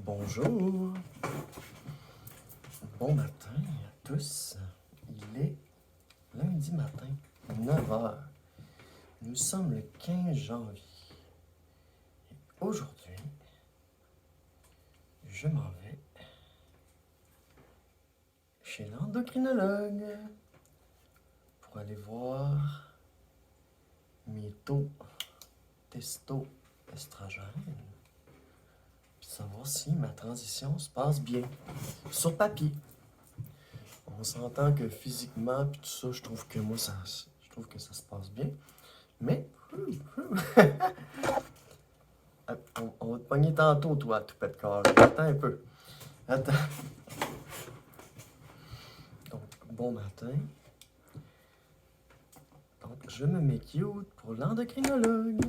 Bonjour, bon matin à tous. Il est lundi matin, 9h. Nous sommes le 15 janvier. Et aujourd'hui, je m'en vais chez l'endocrinologue pour aller voir mes taux testo-estrogène. Savoir si ma transition se passe bien. Sur papier. On s'entend que physiquement, puis tout ça, je trouve que ça se passe bien. Mais, on va te pogner tantôt, toi, tout pète corps. Attends un peu. Attends. Donc, bon matin. Donc, je me mets cute pour l'endocrinologue.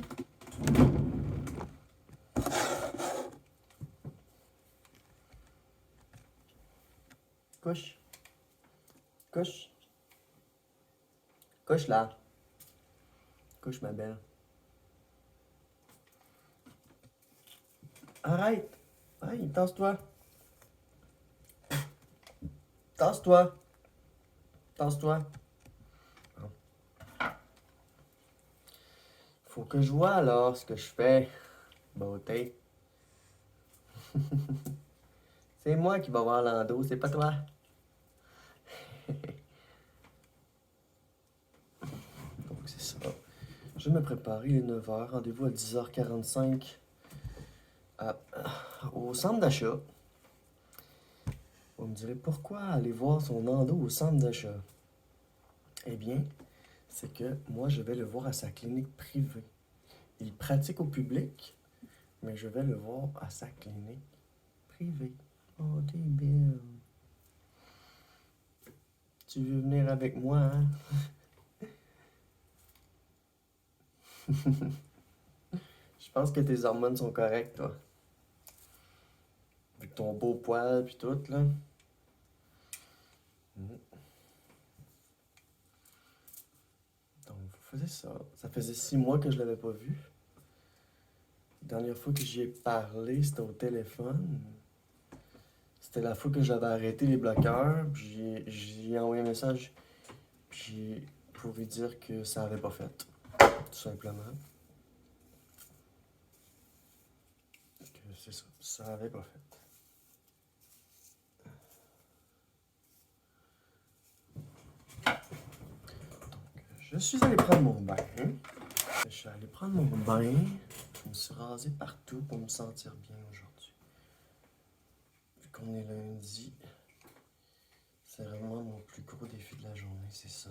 Couche. Couche. Couche là. Couche, ma belle. Arrête. Hey, tasse-toi. Tasse-toi. Tasse-toi. Faut que je vois alors ce que je fais. Beauté. C'est moi qui va voir l'endo, c'est pas toi. Donc c'est ça. Je vais me préparer, il est 9h, rendez-vous à 10h45 au centre d'achat. Vous me direz pourquoi aller voir son endo au centre d'achat? Eh bien, c'est que moi je vais le voir à sa clinique privée. Il pratique au public, mais je vais le voir à sa clinique privée. Oh, débile. Tu veux venir avec moi, hein? Je pense que tes hormones sont correctes, toi. Avec ton beau poil puis tout, là. Donc, vous faisiez ça. Ça faisait 6 mois que je l'avais pas vu. La dernière fois que j'y ai parlé, c'était au téléphone. C'était la fois que j'avais arrêté les bloqueurs. Puis j'ai envoyé un message puis pour lui dire que ça avait pas fait. Tout simplement. Que c'est ça. Ça avait pas fait. Je suis allé prendre mon bain. Je suis allé prendre mon bain. Je me suis rasé partout pour me sentir bien aujourd'hui. Vu qu'on est lundi, c'est vraiment mon plus gros défi de la journée, c'est ça.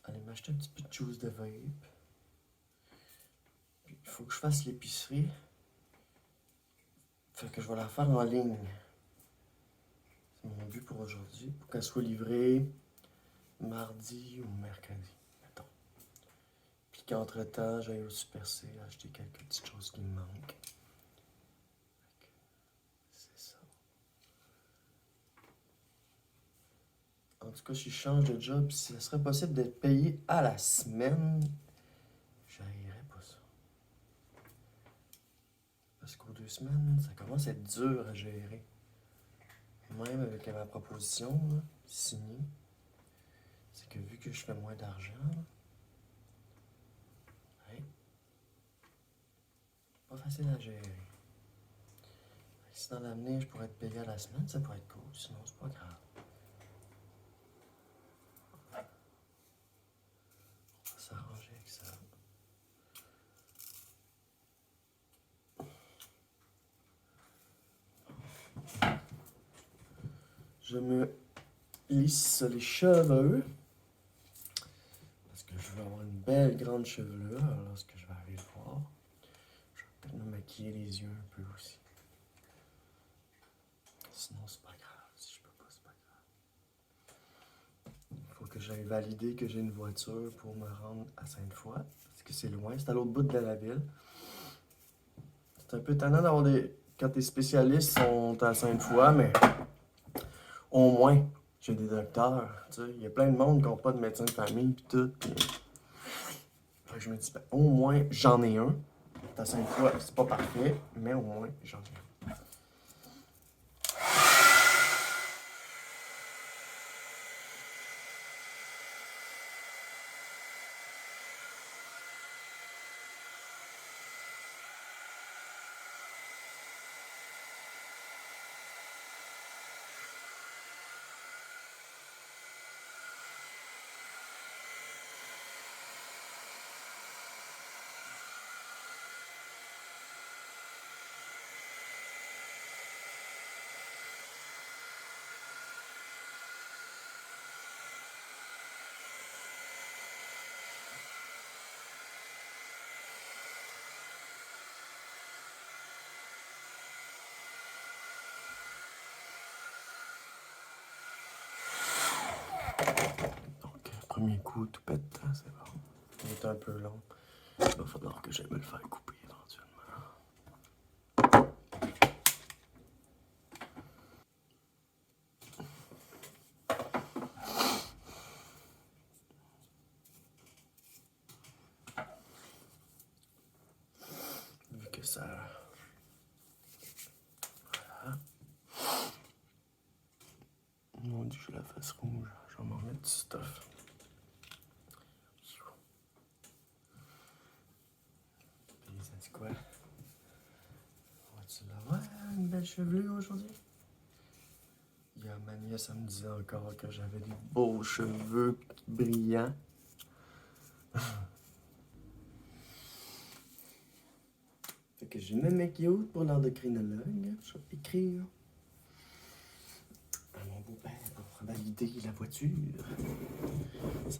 Aller m'acheter un petit peu de juice de vape. Puis il faut que je fasse l'épicerie. Fait que je vais la faire en ligne. C'est mon but pour aujourd'hui, pour qu'elle soit livrée mardi ou mercredi, mettons. Puis qu'entre-temps, j'aille au Super C acheter quelques petites choses qui me manquent. C'est ça. En tout cas, si je change de job, si ça serait possible d'être payé à la semaine, j'haïrais pas ça. Parce qu'aux 2 semaines, ça commence à être dur à gérer. Même avec ma proposition là, signée, c'est que vu que je fais moins d'argent, hey, pas facile à gérer. Si dans l'avenir je pourrais être payé à la semaine, ça pourrait être cool, sinon c'est pas grave. On va s'arranger avec ça. Je me lisse les cheveux parce que je veux avoir une belle grande chevelure lorsque je vais aller le voir. Je vais peut-être me maquiller les yeux un peu aussi. Sinon, c'est pas grave. Si je peux pas, c'est pas grave. Il faut que j'aille valider que j'ai une voiture pour me rendre à Sainte-Foy. Parce que c'est loin, c'est à l'autre bout de la ville. C'est un peu tannant d'avoir des. Quand tes spécialistes sont à Sainte-Foy, mais au moins, j'ai des docteurs. Tu sais, il y a plein de monde qui n'ont pas de médecin de famille pis tout. Pis... je me dis, ben, au moins, j'en ai un. À Sainte-Foy, c'est pas parfait, mais au moins, j'en ai un. premier coup, tout pète, hein, c'est bon. Il est un peu long. Il va falloir que j'aille me le faire couper éventuellement. Vu que ça... Voilà. Mon Dieu, j'ai la face rouge. Je vais m'en mettre du stuff. Puis ça dit quoi? Vas-tu l'avoir, une belle chevelure aujourd'hui? Il y a ma nièce, elle me disait encore que j'avais des beaux cheveux brillants. Fait que je me mets cute pour l'endocrinologue. Je vais écrire à mon beau-père pour valider la voiture.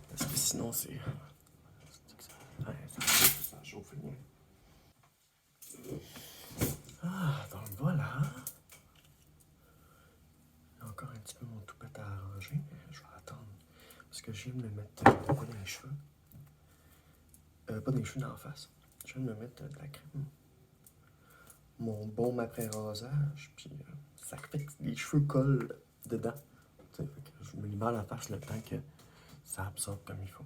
Parce que sinon, c'est. Ouais, ça chauffe bien. Ah, donc voilà. J'ai encore un petit peu mon toupette à arranger, mais je vais attendre. Parce que je viens de me mettre pas dans les cheveux. Pas dans les cheveux, dans la face. Je viens de me mettre de la crème. Mon baume après rasage, puis ça fait que les cheveux collent dedans. Fait que je me libère la face le temps que ça absorbe comme il faut.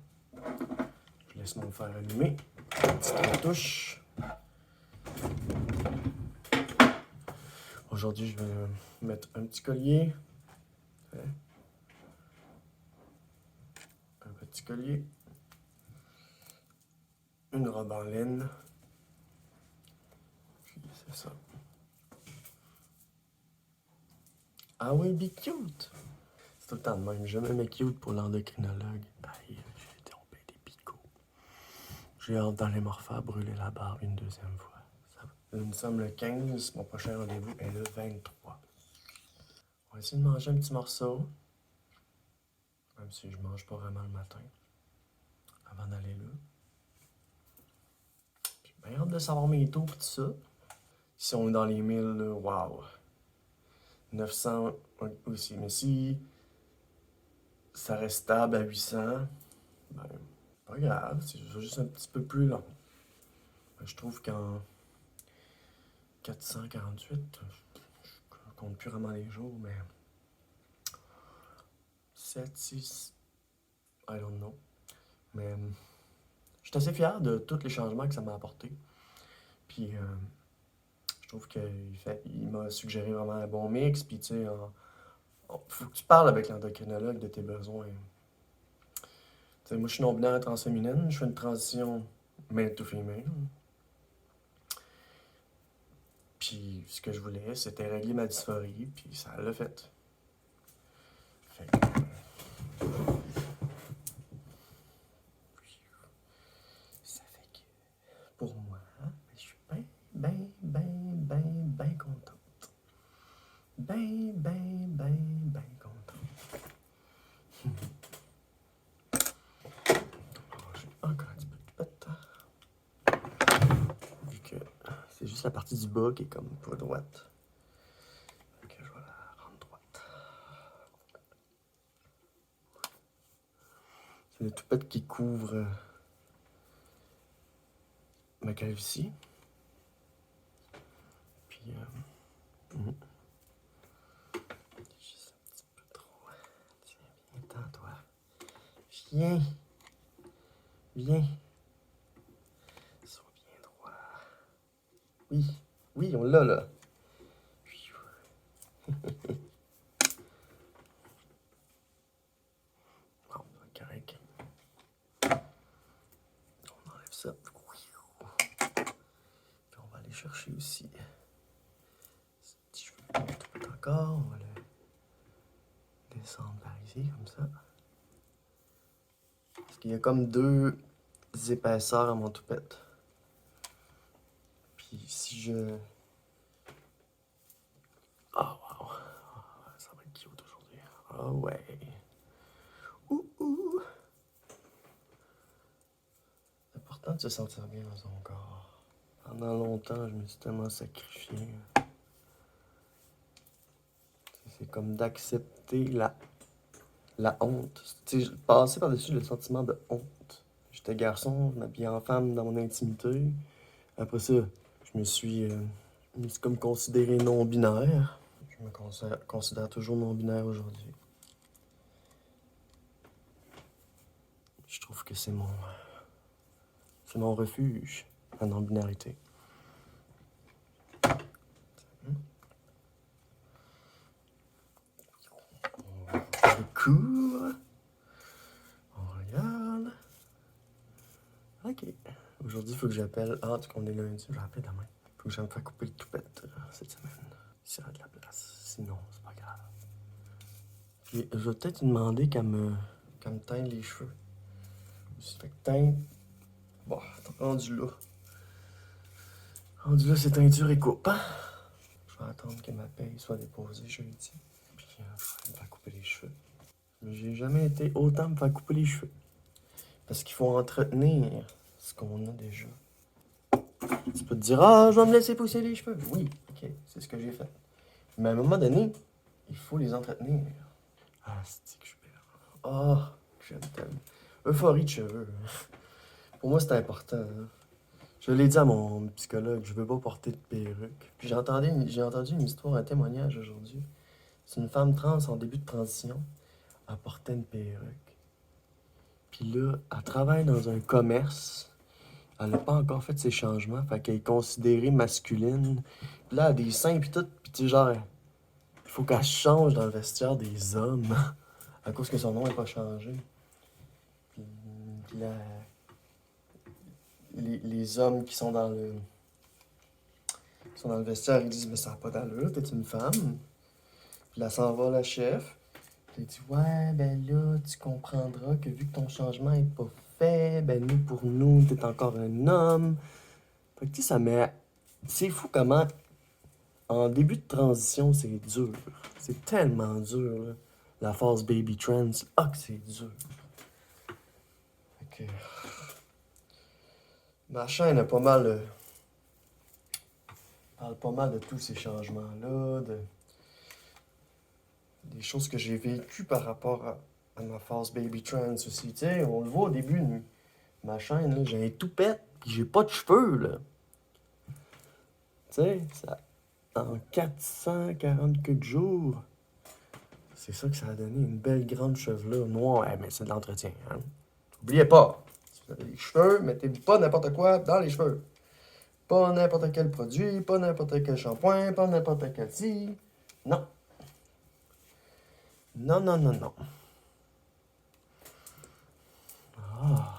Je laisse mon fer allumer. Petite retouche. Aujourd'hui, je vais mettre un petit collier. Un petit collier. Une robe en laine. Puis c'est ça. Ah oui, be cute! C'est tout le temps de même. Je me mets cute pour l'endocrinologue. Aïe, j'ai tombé des picots. J'ai hâte d'aller me refaire brûler la barbe une deuxième fois. Nous sommes le 15, mon prochain rendez-vous est le 23. On va essayer de manger un petit morceau. Même si je mange pas vraiment le matin. Avant d'aller là. Puis bien hâte de savoir mes taux et tout ça. Si on est dans les 1000, waouh! 900 aussi. Mais si ça reste stable à 800, ben, pas grave, c'est juste un petit peu plus long. Je trouve qu'en 448, je compte plus vraiment les jours, mais 7, 6, I don't know. Mais je suis assez fier de tous les changements que ça m'a apporté. Puis je trouve qu'il m'a suggéré vraiment un bon mix. Puis tu sais, faut que tu parles avec l'endocrinologue de tes besoins. Tu sais, moi, je suis non-binaire transféminine, je fais une transition male to female. Puis ce que je voulais, c'était régler ma dysphorie, puis ça l'a fait. Fait que, ça fait que, pour moi, je suis bien contente. Bien contente. Alors, j'ai encore un petit peu de pète. Vu que c'est juste la partie du bas qui est comme pas droite. Fait que je vais la rendre droite. C'est le toupette qui couvre ma calvitie. Puis, juste un petit peu trop. Tiens, viens, toi. Viens. Viens. Sois bien droit. Oui. Oui, on l'a, là. Bon, correct. On enlève ça. Puis on va aller chercher aussi. Ce petit cheveu tout encore. On va le descendre par ici, comme ça. Parce qu'il y a comme deux épaisseurs à mon toupette. Puis si je... Oh, wow. Ça va être cute aujourd'hui. Oh, ouais. Ouh. C'est important de se sentir bien dans son corps. Pendant longtemps, je me suis tellement sacrifié. C'est comme d'accepter la honte. Tu sais, je passais par-dessus le sentiment de honte. J'étais garçon, je m'habillais en femme dans mon intimité. Après ça, je me suis comme considéré non-binaire. Je me considère toujours non-binaire aujourd'hui. Je trouve que c'est mon refuge, la non-binarité. Le cours. On regarde. Ok. Aujourd'hui, il faut que j'appelle. Ah, en tout cas, on est lundi. Je vais appeler demain. Il faut que j'aille me faire couper le toupette cette semaine. S'il y a de la place. Sinon, c'est pas grave. Puis, je vais peut-être lui demander qu'elle me teigne les cheveux. Fait que teint. Bon, rendu là. Rendu là, c'est teinture et coupe. Hein? Je vais attendre que ma paye soit déposée jeudi. Puis, je vais me faire couper les cheveux. Mais j'ai jamais été autant me faire couper les cheveux. Parce qu'il faut entretenir ce qu'on a déjà. Tu peux te dire, ah, je vais me laisser pousser les cheveux. Oui, ok, c'est ce que j'ai fait. Mais à un moment donné, il faut les entretenir. Ah, c'est que je suis belle. Ah, j'aime tellement. Euphorie de cheveux. Pour moi, c'est important. Hein. Je l'ai dit à mon psychologue, je veux pas porter de perruque. Puis j'ai entendu une histoire, un témoignage aujourd'hui. C'est une femme trans en début de transition. Elle portait une perruque. Puis là, elle travaille dans un commerce. Elle n'a pas encore fait ses changements, fait qu'elle est considérée masculine. Puis là, elle a des seins pis tout, pis tu sais, genre, il faut qu'elle change dans le vestiaire des hommes, à cause que son nom n'est pas changé. Puis là, les hommes qui sont dans le vestiaire, ils disent, mais ça n'a pas d'allure, t'es une femme. Puis là, s'en va la chef. Puis elle dit, ouais, ben là, tu comprendras que vu que ton changement n'est pas fait, ben nous, pour nous, t'es encore un homme. Fait que tu sais, ça met... C'est fou comment, en début de transition, c'est dur. C'est tellement dur, là. La phase baby trans, ah que c'est dur. Fait que... Ma chaîne a pas mal... parle pas mal de tous ces changements-là, des choses que j'ai vécues par rapport à ma phase baby trans aussi. Tu sais, on le voit au début de ma chaîne, là, j'ai un toupette, pis j'ai pas de cheveux, là. Tu sais, ça... En 440 quelques jours, c'est ça que ça a donné, une belle grande chevelure noire. Eh, mais c'est de l'entretien, hein. Oubliez pas, si vous avez des cheveux, mettez pas n'importe quoi dans les cheveux. Pas n'importe quel produit, pas n'importe quel shampoing, pas n'importe quel ci. Non. Non, non, non, non. Ah.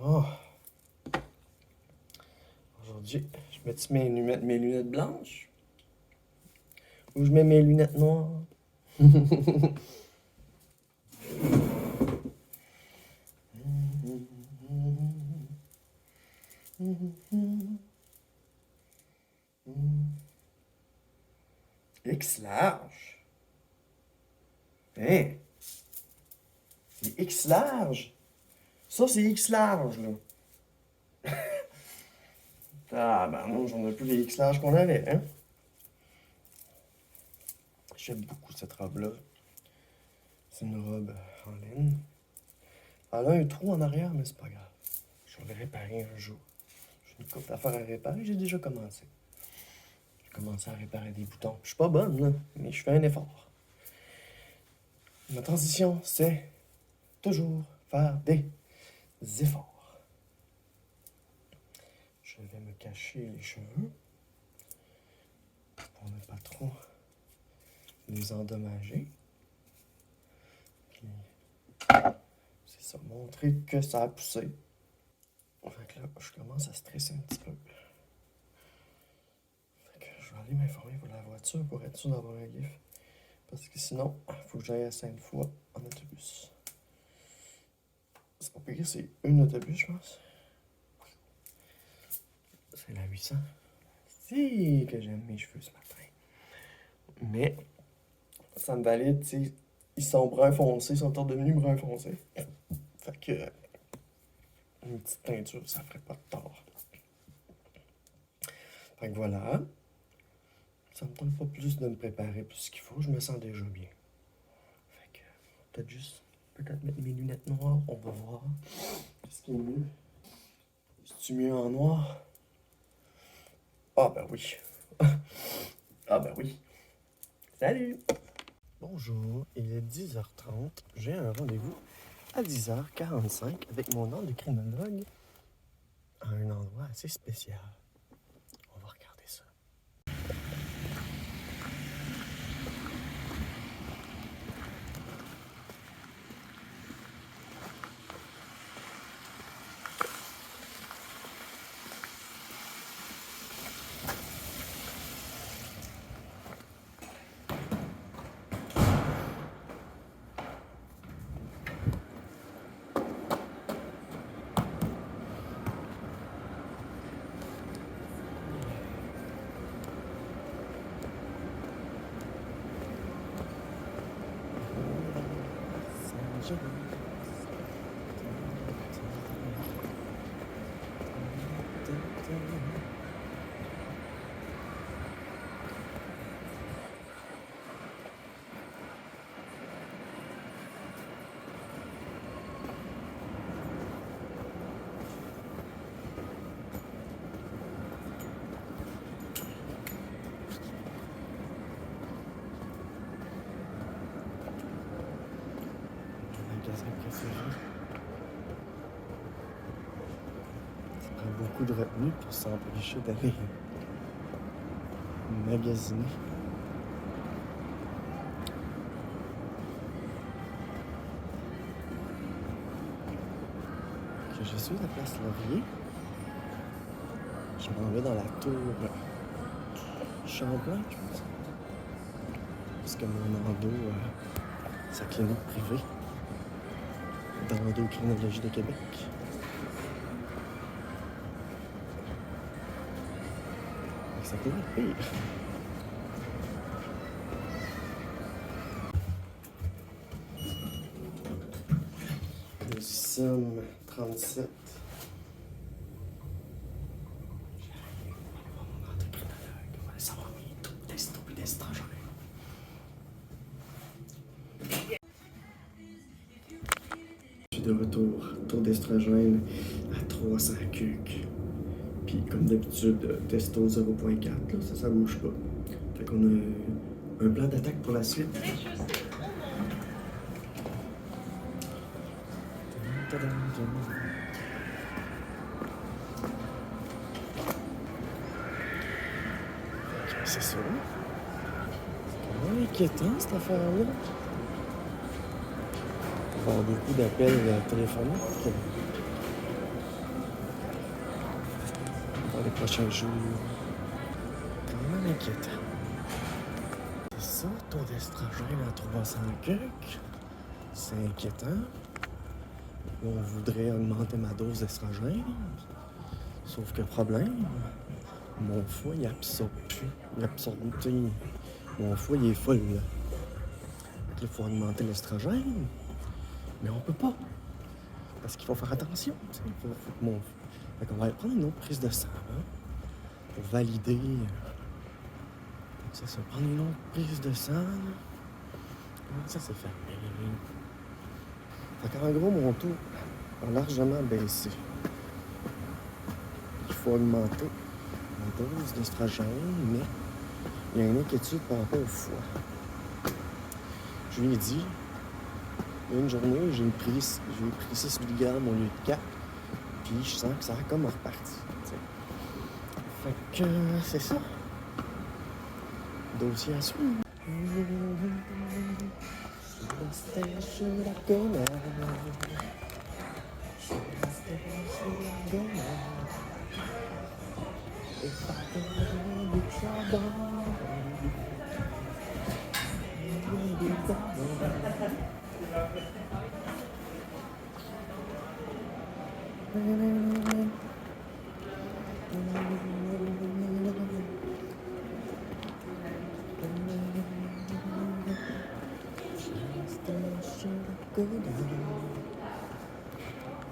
Oh. Aujourd'hui, je mets mes lunettes blanches ou je mets mes lunettes noires? X large? Hein? C'est X large? Ça, c'est X large, là. Ah, ben non, j'en ai plus les X larges qu'on avait, hein? J'aime beaucoup cette robe-là. C'est une robe en laine. Elle a un trou en arrière, mais c'est pas grave. Je vais le réparer un jour. J'ai une couple d'affaires à réparer, j'ai déjà commencé. J'ai commencé à réparer des boutons. Je suis pas bonne, là, mais je fais un effort. Ma transition, c'est toujours faire des efforts. Je vais me cacher les cheveux pour ne pas trop les endommager. Puis, c'est ça, montrer que ça a poussé. Fait que là, je commence à stresser un petit peu. Fait que je vais aller m'informer pour la voiture pour être sûr d'avoir un lift. Parce que sinon, il faut que j'aille à Sainte-Foy en autobus. C'est pas pire, c'est un autobus, je pense. C'est la 800. Si que j'aime mes cheveux ce matin. Mais ça me valide, tu sais, ils sont brun foncé, ils sont devenus brun foncé. Fait que une petite teinture, ça ferait pas de tort. Fait que voilà. Ça me tente pas plus de me préparer plus qu'il faut, je me sens déjà bien. Fait que peut-être juste, peut-être mettre mes lunettes noires, on va voir. Qu'est-ce qui est mieux? Est-ce mieux en noir? Ah ben oui. Ah ben oui. Salut! Bonjour, il est 10h30. J'ai un rendez-vous à 10h45 avec mon endocrinologue à un endroit assez spécial. On va regarder ça. Magasin préféré. Ça prend beaucoup de retenue pour s'empêcher d'aller magasiner. Que je suis à la place Laurier. Je m'en vais dans la tour Champlain, je pense. Parce que mon endo, sa clinique privée dans l'endocrinologie de Québec. Ça pourrait être pire. Nous sommes 37. On va aller savoir mes taux d'esto et d'estrogène. Je suis de retour. Taux d'estrogène à 300 cucs. Puis comme d'habitude, testo 0.4, là, ça bouge pas. Fait qu'on a un plan d'attaque pour la suite. C'est ça. C'est quand même inquiétant, cette affaire-là. On va avoir beaucoup d'appels téléphoniques dans les prochains jours. Quand même inquiétant. C'est ça, taux d'estrogène à 300 cucs. C'est inquiétant. On voudrait augmenter ma dose d'estrogène. Sauf que problème, mon foie, il absorbe plus. Il absorbe plus. Mon foie, il est full, là. Donc, il faut augmenter l'estrogène. Mais on peut pas. Parce qu'il faut faire attention. Faut que mon... Fait qu'on va aller prendre une autre prise de sang, hein, pour valider. Ça, prendre une autre prise de sang. Là. Comment ça s'est fait? Fait qu'en gros, mon taux a largement baissé. Il faut augmenter la dose d'estrogène, mais il y a une inquiétude par rapport au foie. Je lui ai dit, une journée, j'ai pris 6 mg au lieu de 4, puis je sens que ça a comme reparti. T'sais. Fait que c'est ça. Dossier à suivre.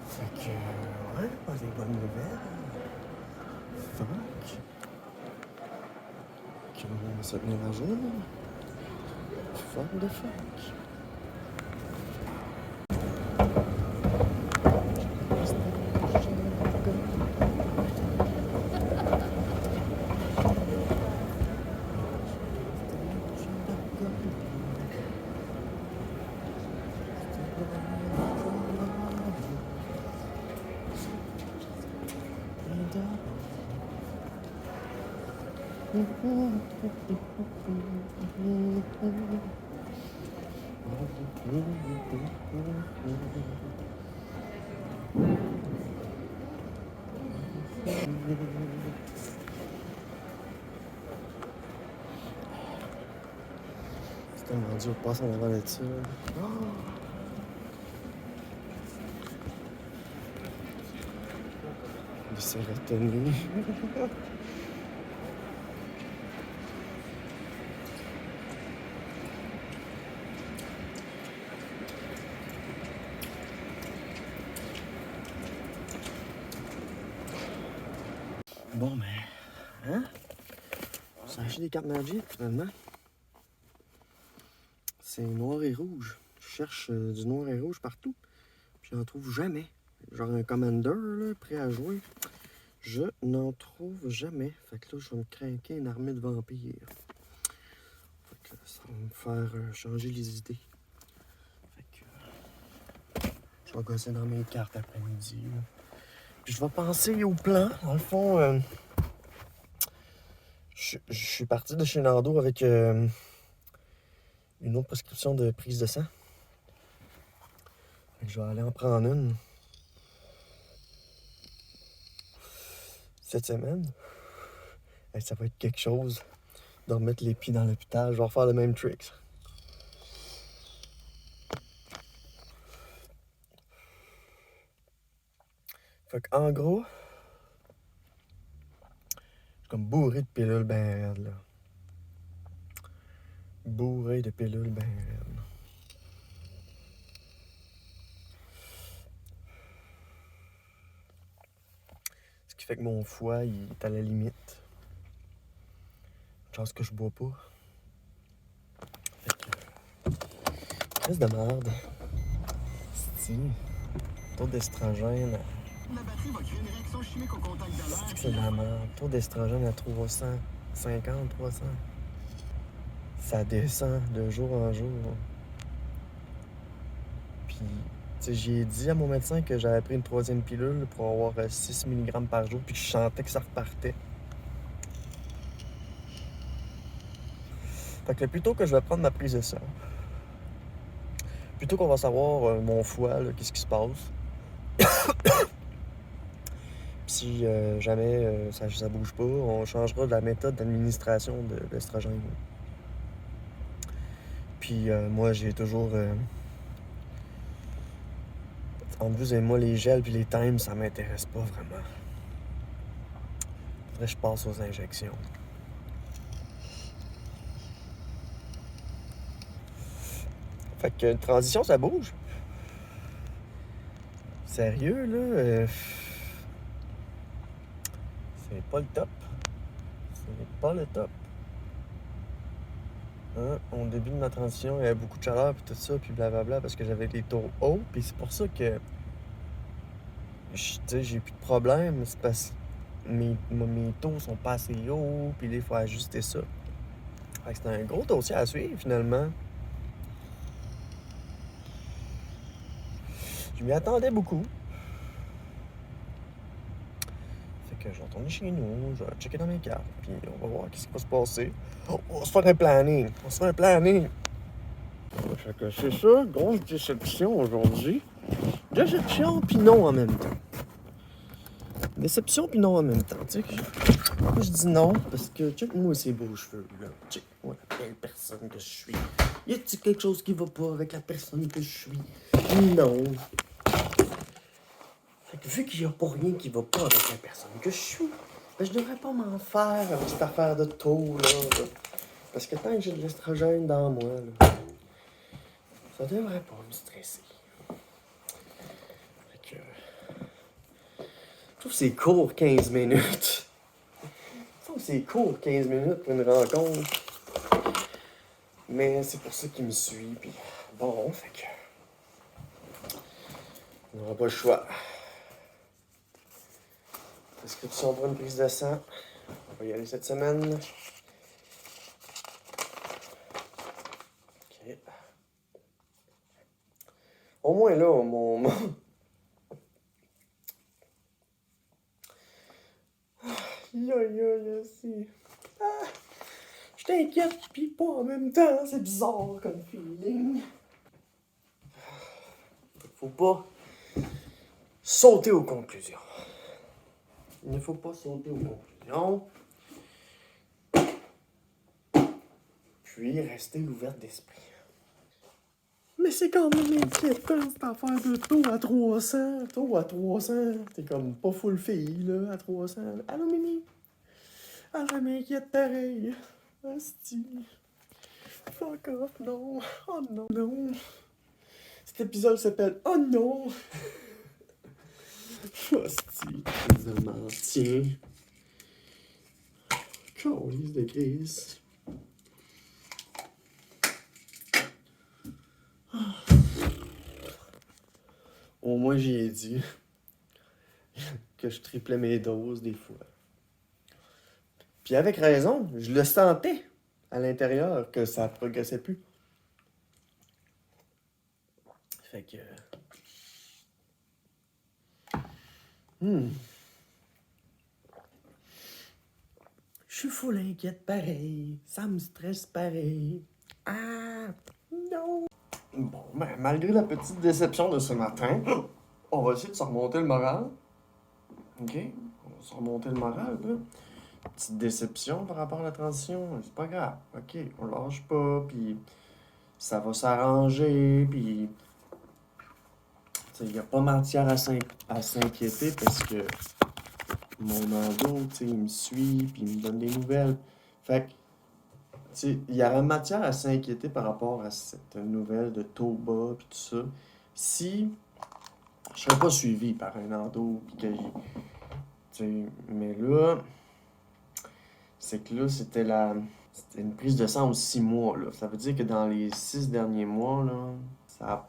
Fait que, ouais, pas des bonnes nouvelles. Fuck. On va se tenir à jour. Fuck de fuck. C'est tellement dur de passer en avant de ça. De sérotonine. Bon, mais, hein? J'ai acheté des cartes Magic, finalement. C'est noir et rouge. Je cherche du noir et rouge partout. Puis j'en trouve jamais. Genre un commander, là, prêt à jouer. Je n'en trouve jamais. Fait que là, je vais me craquer une armée de vampires. Fait que ça va me faire changer les idées. Fait que je vais gosser dans mes cartes après-midi. Puis je vais penser au plan. Dans le fond, je suis parti de chez Nando avec une autre prescription de prise de sang. Fait que je vais aller en prendre une cette semaine. Et ça va être quelque chose de remettre les pieds dans l'hôpital. Je vais refaire le même trick. Fait qu'en gros, je suis comme bourré de pilules ben raides, là. Bourré de pilules ben raides. Ce qui fait que mon foie, il est à la limite. Chance que je bois pas. Fait que... Reste de merde. C'est taux d'estrogène. La batterie va créer une réaction chimique au contact de l'air. C'est de la merde. Taux d'estrogène à 350, 300. Ça descend de jour en jour. Puis, tu sais, j'ai dit à mon médecin que j'avais pris une 3e pilule pour avoir 6 mg par jour, puis que je sentais que ça repartait. Fait que plutôt que je vais prendre ma prise de sang, plutôt qu'on va savoir mon foie, là, qu'est-ce qui se passe. Si jamais ça bouge pas, on changera de la méthode d'administration de l'estrogène. Puis moi, j'ai toujours... entre vous et moi, les gels puis les times, ça m'intéresse pas vraiment. Faudrait que je passe aux injections. Fait que transition, ça bouge. Sérieux, là, c'est pas le top. C'est pas le top. Hein, au début de ma transition, il y avait beaucoup de chaleur, puis tout ça, puis blablabla, parce que j'avais des taux hauts, puis c'est pour ça que tu sais, j'ai plus de problème. C'est parce que mes taux sont pas assez hauts, puis là, il faut ajuster ça. Fait que c'était un gros dossier à suivre, finalement. Je m'y attendais beaucoup. Fait que je vais retourner chez nous, je vais checker dans mes cartes, puis on va voir qu'est-ce qui va se passer. On va se faire un planning. On va se faire un planning. Fait que c'est ça, grosse déception aujourd'hui. Déception pis non en même temps. Déception pis non en même temps. Tu sais, moi je dis non parce que check-moi ces beaux cheveux là. Check-moi la belle personne que je suis. Y a-t-il quelque chose qui va pas avec la personne que je suis? Non. Fait que vu qu'il y a pas rien qui va pas avec la personne que je suis, ben je devrais pas m'en faire avec cette affaire de taux là. Parce que tant que j'ai de l'estrogène dans moi, là, ça devrait pas me stresser. Fait que, je trouve que c'est court 15 minutes. Je trouve que c'est court 15 minutes pour une rencontre. Mais c'est pour ça qu'il me suit. Puis bon, fait que. On n'aura pas le choix. Prescription pour une prise de sang. On va y aller cette semaine. Ok. Au moins là, mon. Si. Ah, je t'inquiète, pis pas en même temps. C'est bizarre comme feeling. Faut pas sauter aux conclusions. Il ne faut pas sauter aux conclusions. Puis rester ouvert d'esprit. Mais c'est quand même inquiétant cette affaire de taux à 300. Taux à 300. T'es comme pas full fille là, à 300. Allô Mimi? Ah, je m'inquiète pareil. Asti. Fuck off, non. Oh non, non. Cet épisode s'appelle Oh non. Asti, de mentir. Calice de crise. Au moins, j'y ai dit que je triplais mes doses des fois. Puis avec raison, je le sentais à l'intérieur que ça progressait plus. Fait que... Je suis full inquiète pareil. Ça me stresse pareil. Ah, non. Bon, ben, malgré la petite déception de ce matin, on va essayer de se remonter le moral. OK? On va se remonter le moral, là. Petite déception par rapport à la transition, c'est pas grave. OK, on lâche pas, puis ça va s'arranger, puis... Il n'y a pas matière à s'inquiéter parce que mon endo, il me suit, puis il me donne des nouvelles. Fait que, il y aurait matière à s'inquiéter par rapport à cette nouvelle de taux bas, puis tout ça, si je serais pas suivi par un endo, puis que mais là, c'est que là, c'était une prise de sang aux 6 mois, là. Ça veut dire que dans les 6 derniers mois, là, ça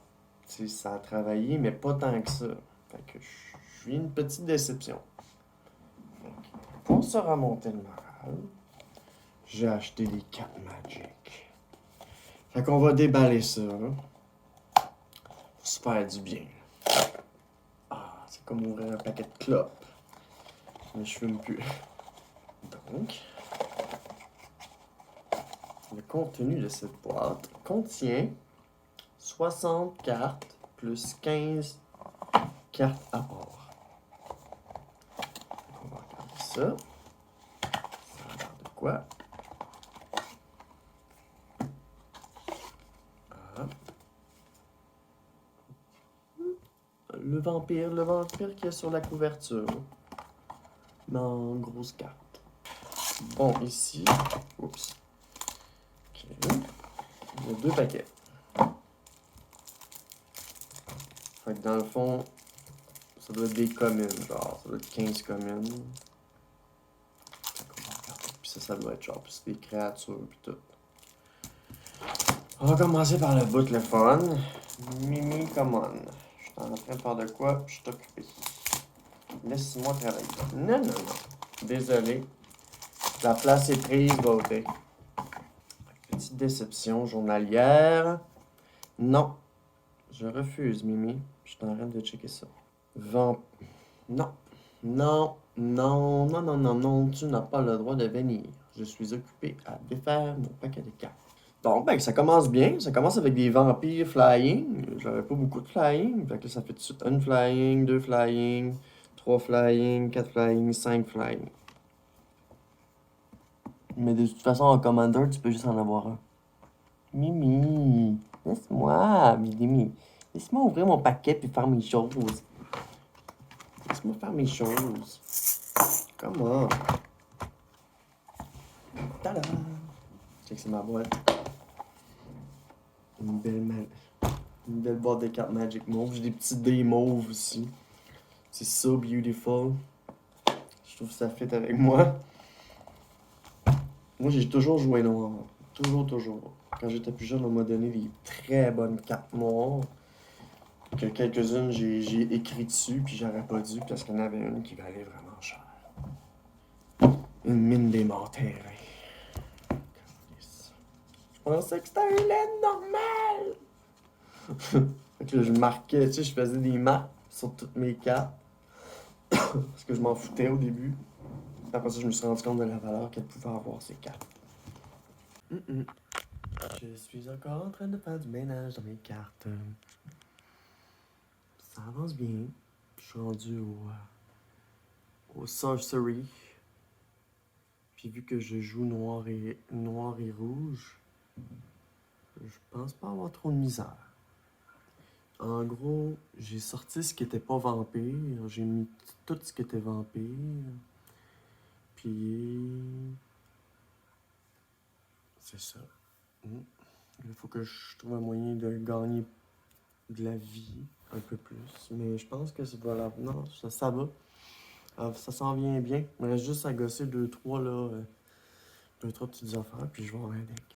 a travaillé, mais pas tant que ça. Fait que je suis une petite déception. Pour se remonter le moral, j'ai acheté des cartes Magic. Fait qu'on va déballer ça. Pour se faire du bien. Ah, c'est comme ouvrir un paquet de clopes. Mais je fume plus. Donc, le contenu de cette boîte contient 60 cartes plus 15 cartes à part. On va regarder ça. Ça a l'air de quoi? Ah. Le vampire qui est sur la couverture. Mais en grosse carte. Bon, ici. Oups. Ok. Il y a 2 paquets. Fait que dans le fond, ça doit être des communes, genre. Ça doit être 15 communes. Puis ça doit être genre plus des créatures, puis tout. On va commencer par le bout, le fun. Mimi, come on. Je suis en train de faire de quoi? Je suis occupé. Laisse-moi travailler. Non, non, non. Désolé. La place est prise, beauté. Petite déception journalière. Non. Je refuse, Mimi. Je suis en train de checker ça. Non. Non. Non, non, non, non, non, non. Tu n'as pas le droit de venir. Je suis occupé à défaire mon paquet de cartes. Donc, ben, ça commence bien. Ça commence avec des vampires flying. J'avais pas beaucoup de flying. Fait que là, ça fait tout de suite une flying, 2 flying, 3 flying, 4 flying, 5 flying. Mais de toute façon, en commander, tu peux juste en avoir un. Mimi, laisse-moi, Mimi. Laisse-moi ouvrir mon paquet puis faire mes choses. Laisse-moi faire mes choses. Comment? Tada! Check, c'est ma boîte. Une belle boîte de cartes Magic Mauve. J'ai des petits dés mauves aussi. C'est so beautiful. Je trouve que ça fit avec moi. Moi, j'ai toujours joué noir. Toujours, toujours. Quand j'étais plus jeune, on m'a donné des très bonnes cartes noires. Que quelques-unes, j'ai écrit dessus, puis j'aurais pas dû, parce qu'il y en avait une qui valait vraiment cher. Une mine démantérée. Je pensais que c'était un laine normal! Fait que là, je marquais, tu sais, je faisais des marques sur toutes mes cartes. Parce que je m'en foutais au début. Après ça, je me suis rendu compte de la valeur qu'elle pouvait avoir, ces cartes. Je suis encore en train de faire du ménage dans mes cartes. Ça avance bien. Je suis rendu au Sorcery. Puis vu que je joue noir et rouge, je pense pas avoir trop de misère. En gros, j'ai sorti ce qui était pas vampire. J'ai mis tout ce qui était vampire. Puis... c'est ça. Il faut que je trouve un moyen de gagner de la vie un peu plus. Mais je pense que voilà. Non, ça va. Ça s'en vient bien. Il me reste juste à gosser 2-3 là. 2-3 petites affaires, puis je vais avoir un deck.